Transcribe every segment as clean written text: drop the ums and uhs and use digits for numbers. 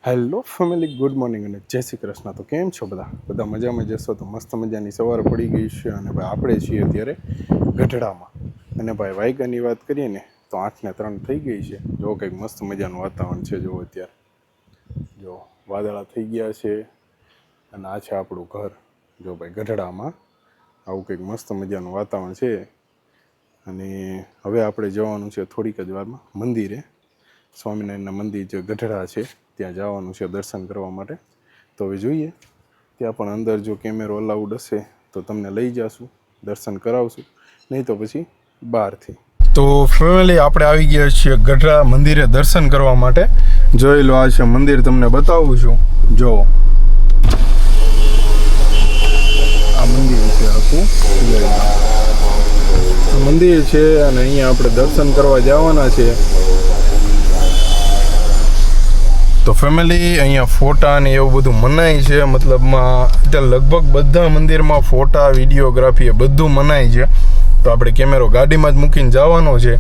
Hello family, good morning અને જય શ્રી કૃષ્ણ. તો કેમ છો બધા મજામાં જશો તો મસ્ત મજાની સવાર પડી ગઈ છે. અને ભાઈ આપણે છીએ અત્યારે ગઢડામાં. અને ભાઈ વાયગાની વાત કરીએ ને તો 8:03 થઈ ગઈ છે. જો કંઈક મસ્ત મજાનું વાતાવરણ છે. જો અત્યારે જો વાદળા થઈ ગયા છે અને આ છે આપણું ઘર. જો ભાઈ ગઢડામાં આવું કંઈક મસ્ત મજાનું વાતાવરણ છે. અને હવે આપણે જવાનું છે થોડીક જ વારમાં મંદિરે. સ્વામિનારાયણના મંદિર જે ગઢડા છે ત્યાં જવાનું છે દર્શન કરવા માટે. તો હવે જોઈએ, ત્યાં પણ અંદર જો કેમેરો અલાઉડ હશે તો તમને લઈ જઈશું, દર્શન કરાવશું, નહીં તો પછી બહારથી. તો ફેમિલી, આપણે આવી ગયા છીએ ગઢડા મંદિરે દર્શન કરવા માટે. જોઈ લો, આ છે મંદિર, તમને બતાવું છું. જો આ મંદિર છે આખું, મંદિર છે અને અહીંયા આપણે દર્શન કરવા જવાના છે. તો ફેમિલી, અહીંયા ફોટા ને એવું બધું મનાય છે. મતલબમાં અત્યારે લગભગ બધા મંદિરમાં ફોટા, વિડીયોગ્રાફી એ બધું મનાય છે. તો આપણે કેમેરો ગાડીમાં જ મૂકીને જવાનો છે.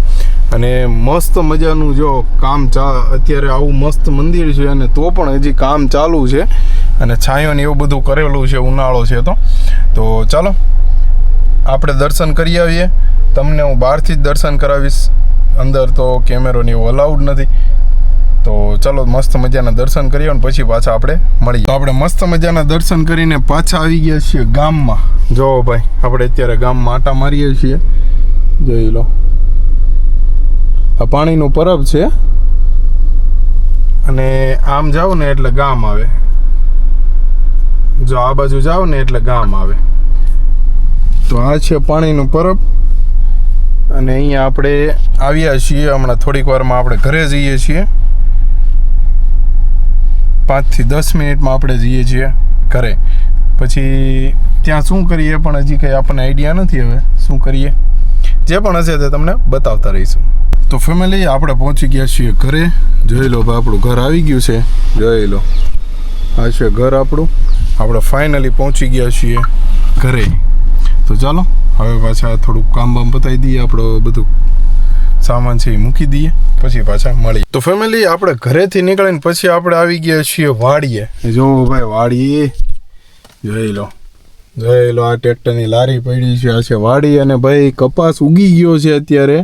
અને મસ્ત મજાનું જો કામ અત્યારે આવું મસ્ત મંદિર છે અને તો પણ હજી કામ ચાલુ છે. અને છાંયો ને એવું બધું કરેલું છે, ઉનાળો છે તો ચાલો આપણે દર્શન કરી આવીએ. તમને હું બહારથી જ દર્શન કરાવીશ, અંદર તો કેમેરો ને એવું અલાઉડ નથી. તો ચાલો મસ્ત મજાના દર્શન કરીએ અને પછી પાછા આપણે મળીએ. તો આપણે મસ્ત મજાના દર્શન કરીને પાછા આવી ગયા છીએ ગામમાં. જો ભાઈ, આપણે અત્યારે ગામમાં આટા મારીએ છીએ. જોઈ લો, આ પાણીનું પરબ છે અને આમ જાવ ને એટલે ગામ આવે. જો આ બાજુ જાવ ને એટલે ગામ આવે. તો આ છે પાણીનું પરબ અને અહીંયા આપણે આવ્યા છીએ. હમણાં થોડીક વારમાં આપણે ઘરે જઈએ છીએ. 5 થી 10 મિનિટમાં આપણે જઈએ છીએ ઘરે. પછી ત્યાં શું કરીએ પણ હજી કંઈ આપણને આઈડિયા નથી. હવે શું કરીએ, જે પણ હશે તે તમને બતાવતા રહીશું. તો ફેમિલી, આપણે પહોંચી ગયા છીએ ઘરે. જોઈ લો ભાઈ, આપણું ઘર આવી ગયું છે. જોઈ લો, આ છે ઘર આપણું. આપણે ફાઇનલી પહોંચી ગયા છીએ ઘરે. તો ચાલો હવે પાછા થોડુંક કામ બામ પતાવી દઈએ, આપણું બધું સામાન છે એ મૂકી દઈએ, પછી પાછા મળીએ. તો ફેમિલી, આપણે ઘરેથી નીકળીને પછી આપણે આવી ગયા છીએ વાડીએ. જો ભાઈ, વાડી જોઈ લો, જોઈ લો, આ ટ્રેક્ટરની લારી પડી છે. આ છે વાડી. અને ભાઈ કપાસ ઉગી ગયો છે અત્યારે.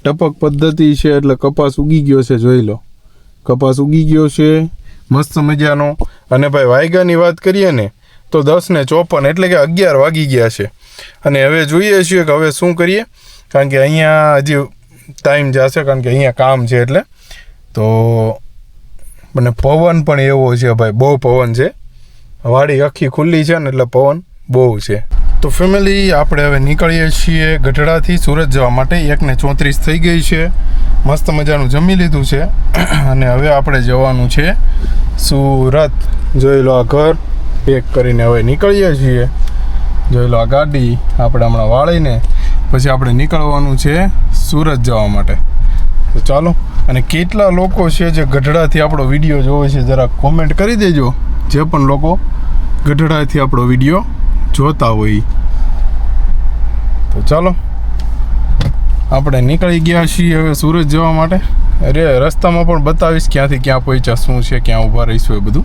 ટપક પદ્ધતિ છે એટલે કપાસ ઉગી ગયો છે. જોઈ લો, કપાસ ઉગી ગયો છે મસ્ત મજાનો. અને ભાઈ વાયગાની વાત કરીએ ને તો 10:54 એટલે કે 11 વાગી ગયા છે. અને હવે જોઈએ છીએ કે હવે શું કરીએ, કારણ કે અહીંયા હજી ટાઈમ જશે, કારણ કે અહીંયા કામ છે એટલે. તો મને પવન પણ એવો છે ભાઈ, બહુ પવન છે. વાડી આખી ખુલ્લી છે ને એટલે પવન બહુ છે. તો ફેમિલી, આપણે હવે નીકળીએ છીએ ગઢડાથી સુરત જવા માટે. 1:34 થઈ ગઈ છે. મસ્ત મજાનું જમી લીધું છે અને હવે આપણે જવાનું છે સુરત. જોઈ લો, આ ઘર પેક કરીને હવે નીકળીએ છીએ. જોઈ લો, આ ગાડી આપણે હમણાં વાળીને પછી આપણે નીકળવાનું છે સુરત જવા માટે. તો ચાલો. અને કેટલા લોકો છે જે ગઢડાથી આપણો વિડીયો જોવે છે જરા કોમેન્ટ કરી દેજો, જે પણ લોકો ગઢડાથી આપણો વિડીયો જોતા હોય. તો ચાલો, આપણે નીકળી ગયા છીએ હવે સુરત જવા માટે. અરે રસ્તામાં પણ બતાવીશ ક્યાંથી ક્યાં પહોંચ્યા, શું છે, ક્યાં ઊભા રહીશું, એ બધું.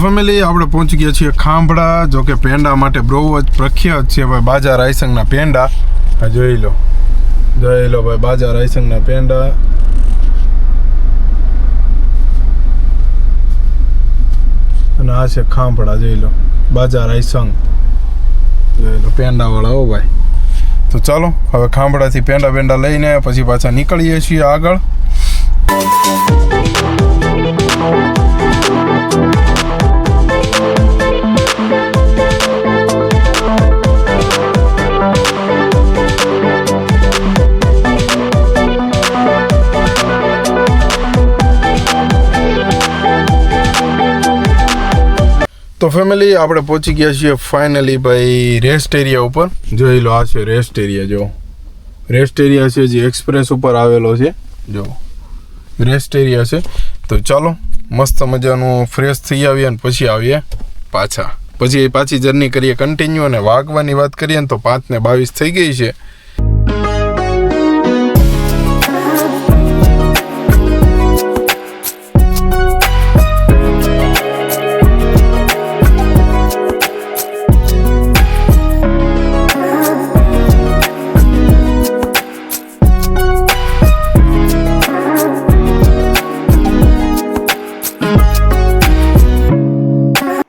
ફેમિલી, આપણે પહોંચી ગયા છીએ ખાંભડા. જો કે પેંડા માટે બહુ જ પ્રખ્યાત છે ભાઈ બાજા રાયસંગના પેંડા. આ જોઈ લો, જોઈ લો ભાઈ, બાજા રાયસંગના પેંડા. અને આ છે ખાંભડા. જોઈ લો, બાજા રાયસંગ. જોઈ લો, પેંડાવાળા હો ભાઈ. તો ચાલો હવે ખાંભડાથી પેંડા લઈને પછી પાછા નીકળીએ છીએ આગળ. તો ફેમિલી, આપણે પહોંચી ગયા છીએ ફાઇનલી ભાઈ રેસ્ટ એરિયા ઉપર. જોઈ લો, આ છે રેસ્ટ એરિયા. જો રેસ્ટ એરિયા છે જે એક્સપ્રેસ ઉપર આવેલો છે. જો રેસ્ટ એરિયા છે. તો ચાલો મસ્ત મજાનું ફ્રેશ થઈ આવીએ ને પછી આવીએ પાછા. પછી પાછી જર્ની કરીએ કન્ટિન્યુ. અને વાગવાની વાત કરીએ ને તો 5:22 થઈ ગઈ છે.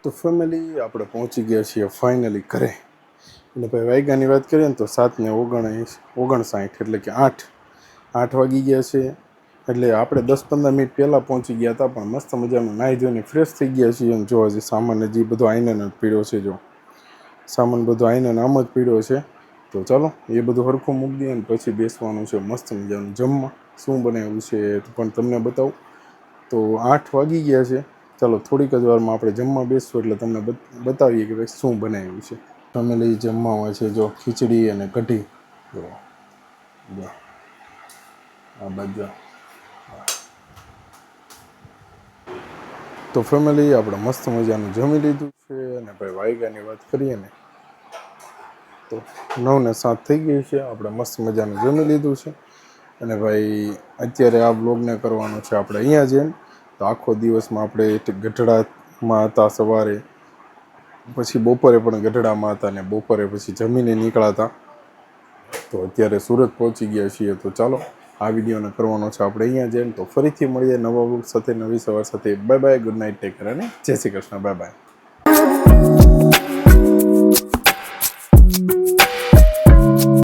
તો ફેમિલી આપણે પહોંચી ગયા છીએ ફાઇનલી ઘરે. એટલે ભાઈ વાગ્યાની વાત કરીએ ને તો 7:59 એટલે કે 8 વાગી ગયા છે. એટલે આપણે 10-15 મિનિટ પહેલાં પહોંચી ગયા હતા, પણ મસ્ત મજાનું નાહી ધોઈને ફ્રેશ થઈ ગયા છીએ. અને જો હજી સામાન હજી બધો આઈને જ પીડ્યો છે. જો સામાન બધો આઈને આમ જ પીડ્યો છે. તો ચાલો એ બધું હરખું મૂકી દઈએ અને પછી બેસવાનું છે મસ્ત મજાનું જમવા. શું બનાવ્યું છે પણ તમને બતાવું. તો 8 વાગી ગયા છે. ચાલો થોડીક જ વારમાં આપણે જમવા બેસશું એટલે તમને બતાવીએ કે ભાઈ શું બનાવ્યું છે. ફેમિલી જમવામાં છે જો ખીચડી અને કઢી. જો આ બાજુ. તો ફેમિલી આપણે મસ્ત મજાનું જમી લીધું છે. અને ભાઈ વાગ્યાની વાત કરીએ ને તો 9:07 થઈ ગઈ છે. આપણે મસ્ત મજાનું જમી લીધું છે. અને ભાઈ અત્યારે આ બ્લોગને કરવાનો છે આપણે અહીંયા જઈને. તો આખો દિવસમાં આપણે ગઢડામાં હતા સવારે, પછી બપોરે પણ ગઢડામાં હતા, અને બપોરે પછી જમીને નીકળ્યા હતા. તો અત્યારે સુરત પહોંચી ગયા છીએ. તો ચાલો આ વિડીયોને કરવાનો છે આપણે અહીંયા જઈને. તો ફરીથી મળીએ નવા બ્લોગ સાથે, નવી સવાર સાથે. Bye bye, good night, take care અને જય શ્રી કૃષ્ણ. Bye bye.